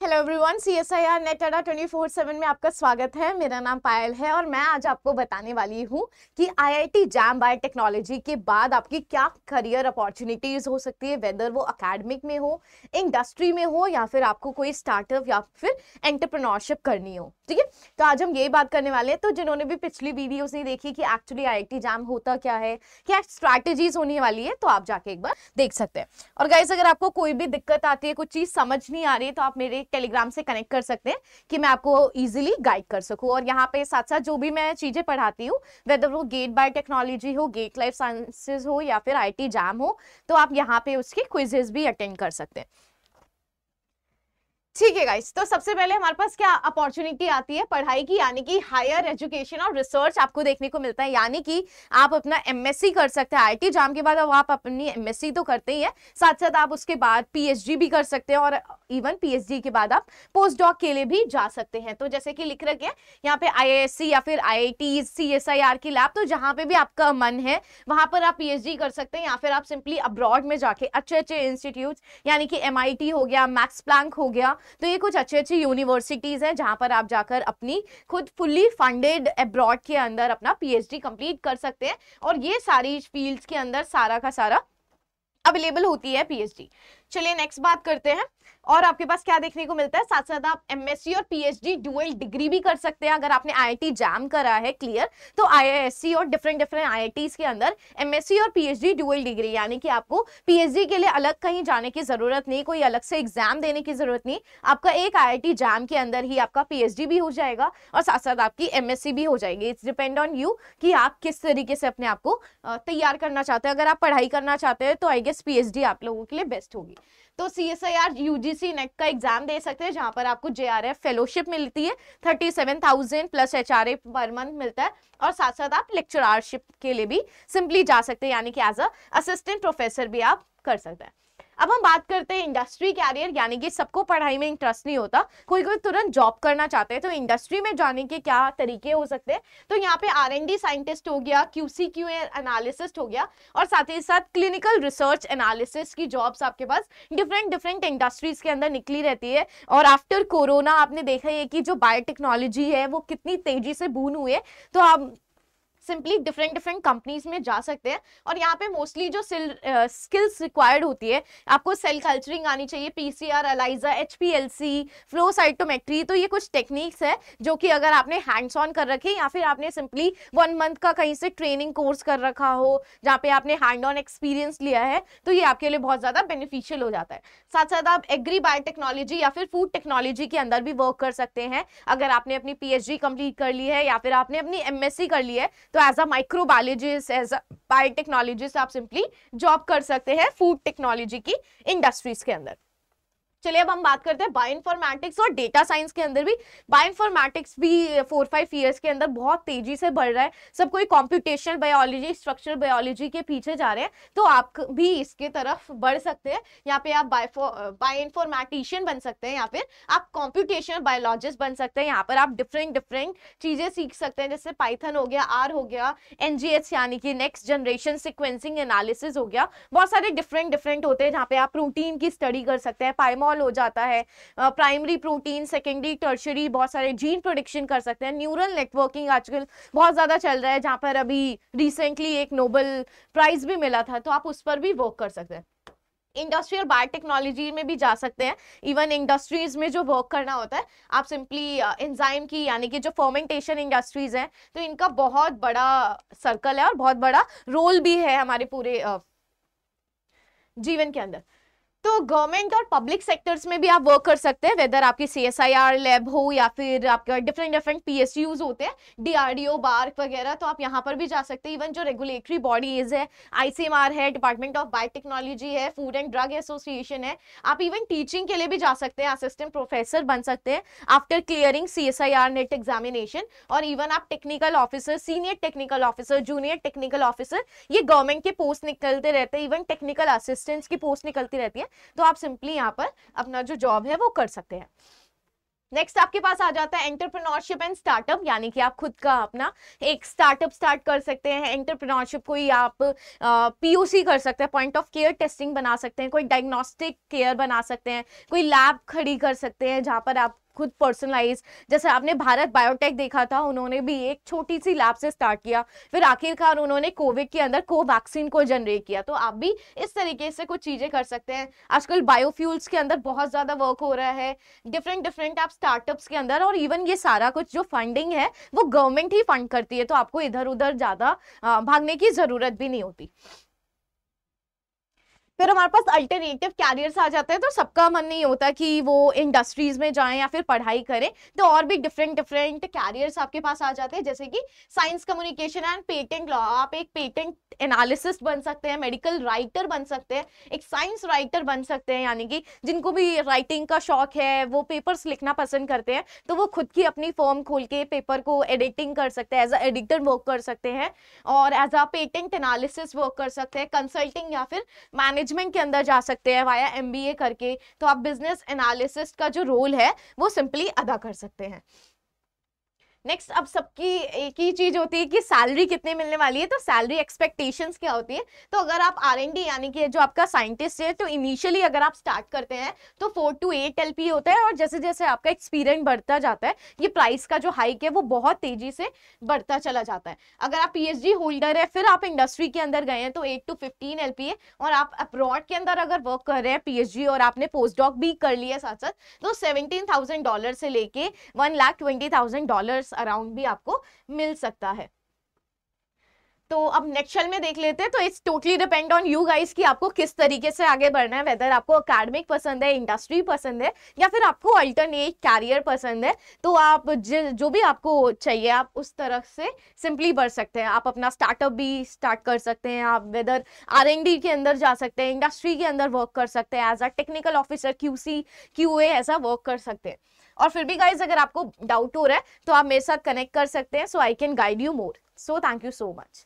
Hello everyone, CSIR net अड्डा 24/7 में आपका स्वागत है। मेरा नाम पायल है और मैं आज आपको बताने वाली हूँ कि IIT जैम बायोटेक्नोलॉजी के बाद आपकी क्या करियर अपॉर्चुनिटीज हो सकती है, वेदर वो एकेडमिक में हो, इंडस्ट्री में हो या फिर आपको कोई स्टार्टअप या फिर एंटरप्रेन्योरशिप करनी हो। ठीक है, तो आज हम ये बात करने वाले हैं। तो जिन्होंने भी पिछली वीडियोस नहीं देखी कि एक्चुअली IIT जैम होता क्या है, क्या स्ट्रैटेजीज होने वाली है, तो आप जाके एक बार देख सकते हैं। और गाइस, अगर आपको कोई भी दिक्कत आती है, कुछ चीज समझ नहीं आ रही है, तो आप मेरे टेलीग्राम से कनेक्ट कर सकते हैं कि मैं आपको इजीली गाइड कर सकूं। और यहाँ पे साथ साथ जो भी मैं चीजें पढ़ाती हूँ, वेदर वो गेट बायोटेक्नोलॉजी हो, गेट लाइफ साइंसेज हो या फिर IIT जैम हो, तो आप यहाँ पे उसके क्विजेस भी अटेंड कर सकते हैं। ठीक है गाइस, तो सबसे पहले हमारे पास क्या अपॉर्चुनिटी आती है पढ़ाई की, यानी कि हायर एजुकेशन और रिसर्च आपको देखने को मिलता है। यानी कि आप अपना MSc कर सकते हैं IIT जैम के बाद। अब आप अपनी MSc तो करते ही है, साथ साथ आप उसके बाद PhD भी कर सकते हैं और इवन PhD के बाद आप पोस्ट डॉक के लिए भी जा सकते हैं। तो जैसे कि लिख रखे हैं यहाँ पे IISc या फिर IIT CSIR की लैब, तो जहाँ पे भी आपका मन है वहां पर आप PhD कर सकते हैं, या फिर आप सिंपली अब्रॉड में जाके अच्छे अच्छे इंस्टीट्यूट यानी कि MIT हो गया, मैक्स प्लैंक हो गया, तो ये कुछ अच्छी अच्छी यूनिवर्सिटीज हैं जहां पर आप जाकर अपनी खुद फुल्ली फंडेड अब्रॉड के अंदर अपना PhD कंप्लीट कर सकते हैं। और ये सारी फील्ड्स के अंदर सारा का सारा अवेलेबल होती है PhD। चलिए नेक्स्ट बात करते हैं। और आपके पास क्या देखने को मिलता है, साथ साथ आप MSc और PhD डुअल डिग्री भी कर सकते हैं। अगर आपने IIT जैम करा है क्लियर, तो IISc और डिफरेंट IITs के अंदर MSc और PhD डुअल डिग्री, यानी कि आपको PhD के लिए अलग कहीं जाने की जरूरत नहीं, कोई अलग से एग्जाम देने की जरूरत नहीं। आपका एक IIT जैम के अंदर ही आपका PhD भी हो जाएगा और साथ साथ आपकी MSc भी हो जाएगी। इट्स डिपेंड ऑन यू कि आप किस तरीके से अपने आप को तैयार करना चाहते हैं। अगर आप पढ़ाई करना चाहते हैं तो आई गेस PhD आप लोगों के लिए बेस्ट होगी। तो CSIR UGC नेट का एग्जाम दे सकते हैं, जहां पर आपको JRF फेलोशिप मिलती है, 37,000 प्लस HRA पर मंथ मिलता है। और साथ साथ आप लेक्चररशिप के लिए भी सिंपली जा सकते हैं, यानी कि एज अ असिस्टेंट प्रोफेसर भी आप कर सकते हैं। अब हम बात करते हैं इंडस्ट्री कैरियर, यानी कि सबको पढ़ाई में इंटरेस्ट नहीं होता, कोई कोई तुरंत जॉब करना चाहते हैं, तो इंडस्ट्री में जाने के क्या तरीके हो सकते हैं। तो यहाँ पे R&D साइंटिस्ट हो गया, QC QA एनालिसिस्ट हो गया, और साथ ही साथ क्लिनिकल रिसर्च एनालिसिस की जॉब्स आपके पास डिफरेंट इंडस्ट्रीज के अंदर निकली रहती है। और आफ्टर कोरोना आपने देखा है कि जो बायोटेक्नोलॉजी है वो कितनी तेजी से बूम हुई है, तो आप सिंपली डिफरेंट कंपनीज में जा सकते हैं। और यहाँ पे मोस्टली जो स्किल्स रिक्वायर्ड होती है, आपको सेल कल्चरिंग आनी चाहिए, PCR, ELISA, HPLC, flow cytometry. तो ये कुछ टेक्निक्स है जो कि अगर आपने हैंड्स ऑन कर रखे या फिर आपने सिंपली 1 मंथ का कहीं से ट्रेनिंग कोर्स कर रखा हो जहाँ पे आपने हैंड ऑन एक्सपीरियंस लिया है, तो ये आपके लिए बहुत ज्यादा बेनिफिशियल हो जाता है। साथ साथ आप एग्री बायोटेक्नोलॉजी या फिर फूड टेक्नोलॉजी के अंदर भी वर्क कर सकते हैं। अगर आपने अपनी PhD कंप्लीट कर ली है या फिर आपने अपनी MSc कर ली है, तो as a microbiologist, as a biotechnologist आप सिंपली जॉब कर सकते हैं फूड टेक्नोलॉजी की इंडस्ट्रीज के अंदर। चलिए अब हम बात करते हैं बायोइन्फॉर्मेटिक्स और डेटा साइंस के अंदर भी। बायोइन्फॉर्मेटिक्स भी 4-5 ईयर्स के अंदर बहुत तेजी से बढ़ रहा है। सब कोई कंप्यूटेशनल बायोलॉजी, स्ट्रक्चरल बायोलॉजी के पीछे जा रहे हैं, तो आप भी इसके तरफ बढ़ सकते हैं। यहाँ पे आप बायोइन्फॉर्मेटिशियन बन सकते हैं या फिर आप कंप्यूटेशनल बायोलॉजिस्ट बन सकते हैं। यहाँ पर आप डिफरेंट चीजें सीख सकते हैं, जैसे पाइथन हो गया, R हो गया, NGS यानी कि नेक्स्ट जनरेशन सिक्वेंसिंग एनालिसिस हो गया। बहुत सारे डिफरेंट होते हैं जहाँ पे आप प्रोटीन की स्टडी कर सकते हैं, पाइमॉल हो जाता है, प्राइमरी प्रोटीन, सेकेंडरी, टर्शरी, बहुत सारे जीन प्रोडिक्शन कर सकते हैं। न्यूरल नेटवर्किंग आजकल बहुत ज्यादा चल रहा है, जहां पर अभी रिसेंटली एक नोबेल प्राइज भी मिला था, तो आप उस पर भी वर्क कर सकते हैं। इंडस्ट्रियल बायोटेक्नोलॉजी में भी जा सकते हैं। इवन इंडस्ट्रीज में जो वर्क करना होता है, आप सिंपली एंजाइम की यानी कि जो फर्मेंटेशन इंडस्ट्रीज हैं, तो इनका बहुत बड़ा सर्कल है और बहुत बड़ा रोल भी है हमारे पूरे जीवन के अंदर। तो गवर्नमेंट और पब्लिक सेक्टर्स में भी आप वर्क कर सकते हैं, वेदर आपकी CSIR लैब हो या फिर आपका डिफरेंट PSUs होते हैं, DRDO, बार्क वगैरह, तो आप यहाँ पर भी जा सकते हैं। इवन जो रेगुलेटरी बॉडीज है, ICMR है, डिपार्टमेंट ऑफ बायोटेक्नोलॉजी है, फूड एंड ड्रग एसोसिएशन है, आप इवन टीचिंग के लिए भी जा सकते हैं, असिस्टेंट प्रोफेसर बन सकते हैं after clearing CSIR net examination. और इवन आप technical officer, senior technical officer, junior technical officer, ये गवर्नमेंट के पोस्ट निकलते रहते हैं। इवन टेक्निकल असिस्टेंट्स की पोस्ट निकलती रहती है, तो आप सिंपली यहाँ पर अपना जो जॉब है वो कर सकते हैं। नेक्स्ट आपके पास आ जाता है एंटरप्रेन्योरशिप एंड स्टार्टअप, यानी कि आप खुद का अपना एक स्टार्टअप स्टार्ट कर सकते हैं। एंटरप्रेन्योरशिप कोई आप पीओसी कर सकते हैं, पॉइंट ऑफ केयर टेस्टिंग बना सकते हैं, कोई डायग्नोस्टिक केयर बना सकते हैं, कोई लैब खड़ी कर सकते हैं जहां पर आप खुद पर्सनलाइज, जैसे आपने भारत बायोटेक देखा था, उन्होंने भी एक छोटी सी लैब से स्टार्ट किया, फिर आखिरकार उन्होंने कोविड के अंदर कोवैक्सीन को जनरेट किया। तो आप भी इस तरीके से कुछ चीजें कर सकते हैं। आजकल बायोफ्यूल्स के अंदर बहुत ज्यादा वर्क हो रहा है, डिफरेंट डिफरेंट आप स्टार्टअप्स के अंदर, और इवन ये सारा कुछ जो फंडिंग है वो गवर्नमेंट ही फंड करती है, तो आपको इधर उधर ज्यादा भागने की जरूरत भी नहीं होती। फिर हमारे पास अल्टरनेटिव कैरियर्स आ जाते हैं। तो सबका मन नहीं होता कि वो इंडस्ट्रीज में जाएं या फिर पढ़ाई करें, तो और भी डिफरेंट डिफरेंट कैरियर्स आपके पास आ जाते हैं, जैसे कि science communication and patent law. आप एक पेटेंट एनालिसिस्ट बन सकते हैं, मेडिकल राइटर बन सकते हैं, एक साइंस राइटर बन सकते हैं, यानी कि जिनको भी राइटिंग का शौक है, वो पेपर्स लिखना पसंद करते हैं, तो वो खुद की अपनी फर्म खोल के पेपर को एडिटिंग कर सकते हैं, एज अ एडिटर वर्क कर सकते हैं, और as a patent analysis work कर सकते हैं, कंसल्टिंग या फिर मैनेजमेंट के अंदर जा सकते हैं वाया एमबीए करके। तो आप बिजनेस एनालिसिस्ट का जो रोल है वो सिंपली अदा कर सकते हैं। नेक्स्ट, अब सबकी एक ही चीज होती है कि सैलरी कितनी मिलने वाली है, तो सैलरी एक्सपेक्टेशंस क्या होती है। तो अगर आप R&D यानी कि जो आपका साइंटिस्ट है, तो इनिशियली अगर आप स्टार्ट करते हैं तो 4 to 8 LP होता है, और जैसे जैसे आपका एक्सपीरियंस बढ़ता जाता है, ये प्राइस का जो हाइक है वो बहुत तेजी से बढ़ता चला जाता है। अगर आप PhD होल्डर है, फिर आप इंडस्ट्री के अंदर गए हैं, तो 8 to 15 LP है, और आप अब्रॉड के अंदर अगर वर्क कर रहे हैं PhD और आपने पोस्ट डॉक भी कर लिया साथ साथ, तो $17,000 से लेके $1,20,000 अराउंड भी आपको मिल सकता है। तो अब नेक्स्ट में देख लेते हैं। तो it's totally depend on you guys कि आपको किस तरीके से आगे बढ़ना है, वेदर आपको अकेडमिक पसंद है, इंडस्ट्री पसंद है, या फिर आपको अल्टरनेट कैरियर पसंद है। तो आप जो भी आपको चाहिए आप उस तरह से सिंपली बढ़ सकते हैं। आप अपना स्टार्टअप भी स्टार्ट कर सकते हैं, आप वेदर R&D के अंदर जा सकते हैं, इंडस्ट्री के अंदर वर्क कर सकते हैं, as a technical officer QC QA ऐसा वर्क कर सकते हैं। और फिर भी गाइज अगर आपको डाउट हो रहा है तो आप मेरे साथ कनेक्ट कर सकते हैं, so I can guide you more. So thank you so much.